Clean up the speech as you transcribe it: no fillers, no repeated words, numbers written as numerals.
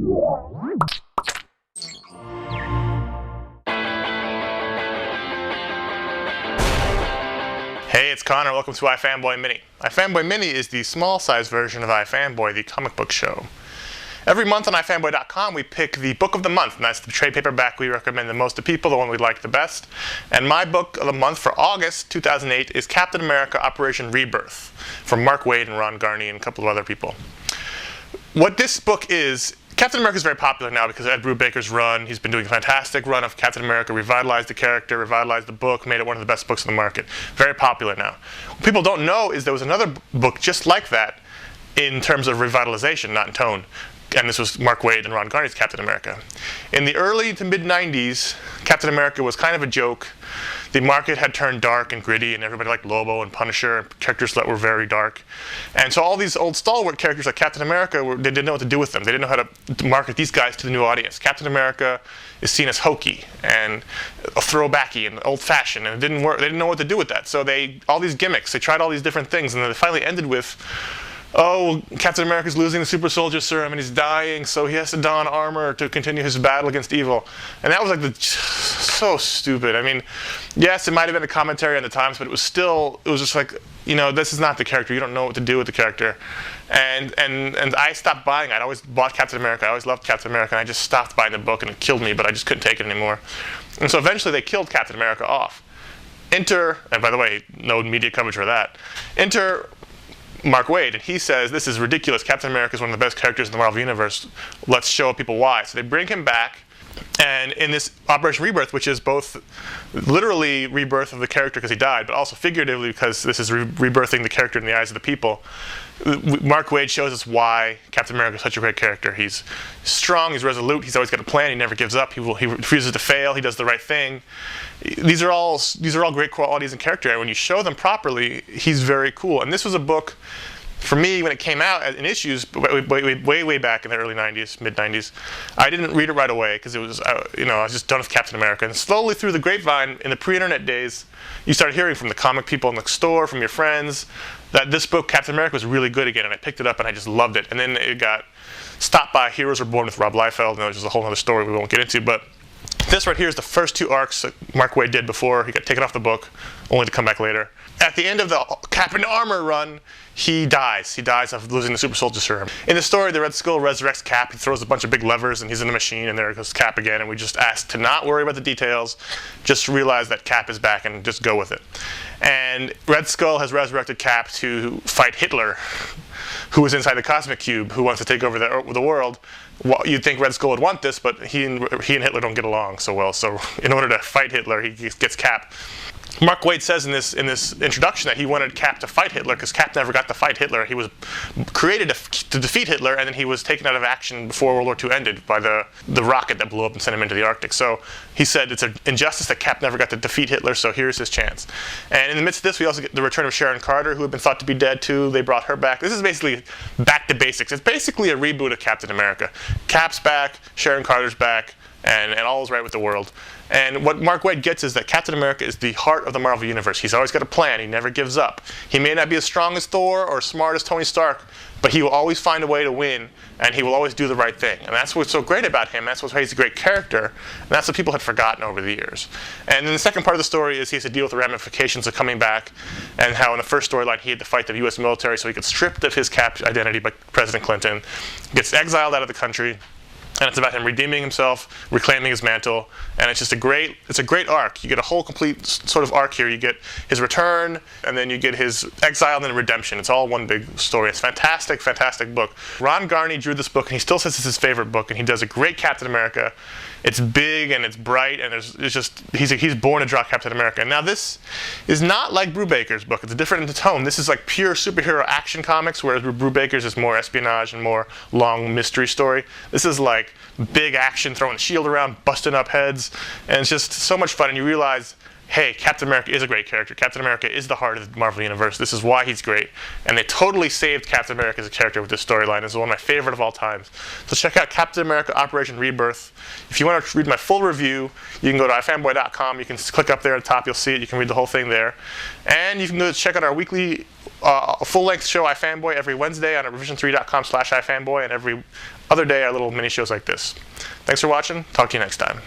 Hey, it's Connor. Welcome to iFanboy Mini. iFanboy Mini is the small-size version of iFanboy, the comic book show. Every month on iFanboy.com, we pick the book of the month, and that's the trade paperback we recommend the most to people, the one we like the best. And my book of the month for August 2008 is Captain America Operation Rebirth from Mark Waid and Ron Garney and a couple of other people. What this book is, Captain America is very popular now because of Ed Brubaker's run. He's been doing a fantastic run of Captain America, revitalized the character, revitalized the book, made it one of the best books on the market. Very popular now. What people don't know is there was another book just like that in terms of revitalization, not in tone. And this was Mark Waid and Ron Garney's Captain America. In the early to mid-90s, Captain America was kind of a joke. The market had turned dark and gritty, and everybody liked Lobo and Punisher and characters that were very dark. And so all these old stalwart characters like Captain America, they didn't know what to do with them. They didn't know how to market these guys to the new audience. Captain America is seen as hokey and throwbacky and old-fashioned, and it didn't work. They didn't know what to do with that. So all these gimmicks, they tried all these different things, and then they finally ended with, oh, Captain America's losing the super soldier serum and he's dying, so he has to don armor to continue his battle against evil. And that was like so stupid. I mean, yes, it might have been a commentary on the times, but it was just like, you know, this is not the character. You don't know what to do with the character. And I stopped buying. I'd always bought Captain America. I always loved Captain America, and I just stopped buying the book, and it killed me, but I just couldn't take it anymore. And so eventually they killed Captain America off. Enter, and by the way, no media coverage for that, enter Mark Waid, and he says, this is ridiculous. Captain America is one of the best characters in the Marvel Universe. Let's show people why. So they bring him back, and in this Operation Rebirth, which is both literally rebirth of the character because he died, but also figuratively because this is rebirthing the character in the eyes of the people, Mark Waid shows us why Captain America is such a great character. He's strong, he's resolute, he's always got a plan, he never gives up, he refuses to fail, he does the right thing. These are all great qualities in character, and when you show them properly, he's very cool. And this was a book, for me, when it came out in issues way back in the early 90s, mid-90s, I didn't read it right away because it was, I was just done with Captain America. And slowly through the grapevine, in the pre-internet days, you started hearing from the comic people in the store, from your friends, that this book, Captain America, was really good again. And I picked it up and I just loved it. And then it got stopped by Heroes Were Born with Rob Liefeld, and which is a whole other story we won't get into. But this right here is the first two arcs that Mark Waid did before he got taken off the book, only to come back later. At the end of the Cap in Armor run, he dies. He dies of losing the super soldier serum. In the story, the Red Skull resurrects Cap. He throws a bunch of big levers, and he's in the machine, and there goes Cap again. And we just asked to not worry about the details, just realize that Cap is back and just go with it. And Red Skull has resurrected Cap to fight Hitler, who is inside the Cosmic Cube, who wants to take over the world. Well, you'd think Red Skull would want this, but he and Hitler don't get along so well. So in order to fight Hitler, he gets Cap. Mark Waid says in this introduction that he wanted Cap to fight Hitler because Cap never got to fight Hitler. He was created to defeat Hitler, and then he was taken out of action before World War II ended by the rocket that blew up and sent him into the Arctic. So he said it's an injustice that Cap never got to defeat Hitler, so here's his chance. And in the midst of this, we also get the return of Sharon Carter, who had been thought to be dead too. They brought her back. This is basically back to basics. It's basically a reboot of Captain America. Cap's back, Sharon Carter's back, and all is right with the world. And what Mark Waid gets is that Captain America is the heart of the Marvel Universe. He's always got a plan. He never gives up. He may not be as strong as Thor or as smart as Tony Stark, but he will always find a way to win, and he will always do the right thing. And that's what's so great about him. That's why he's a great character, and that's what people had forgotten over the years. And then the second part of the story is he has to deal with the ramifications of coming back, and how in the first storyline he had to fight the U.S. military so he could strip of his Cap identity by President Clinton, gets exiled out of the country. And it's about him redeeming himself, reclaiming his mantle, and it's just a great arc. You get a whole complete sort of arc here. You get his return, and then you get his exile, and then redemption. It's all one big story. It's a fantastic, fantastic book. Ron Garney drew this book, and he still says it's his favorite book, and he does a great Captain America. It's big and it's bright, and he's born to draw Captain America. And now this is not like Brubaker's book. It's different in tone. This is like pure superhero action comics, whereas Brubaker's is more espionage and more long mystery story. This is like big action, throwing a shield around, busting up heads, and it's just so much fun. And you realize, hey, Captain America is a great character. Captain America is the heart of the Marvel Universe. This is why he's great. And they totally saved Captain America as a character with this storyline. This is one of my favorite of all times. So check out Captain America Operation Rebirth. If you want to read my full review, you can go to iFanboy.com. You can click up there at the top. You'll see it. You can read the whole thing there. And you can go check out our weekly a full-length show, iFanboy, every Wednesday on revision3.com/iFanboy, and every other day our little mini shows like this. Thanks for watching. Talk to you next time.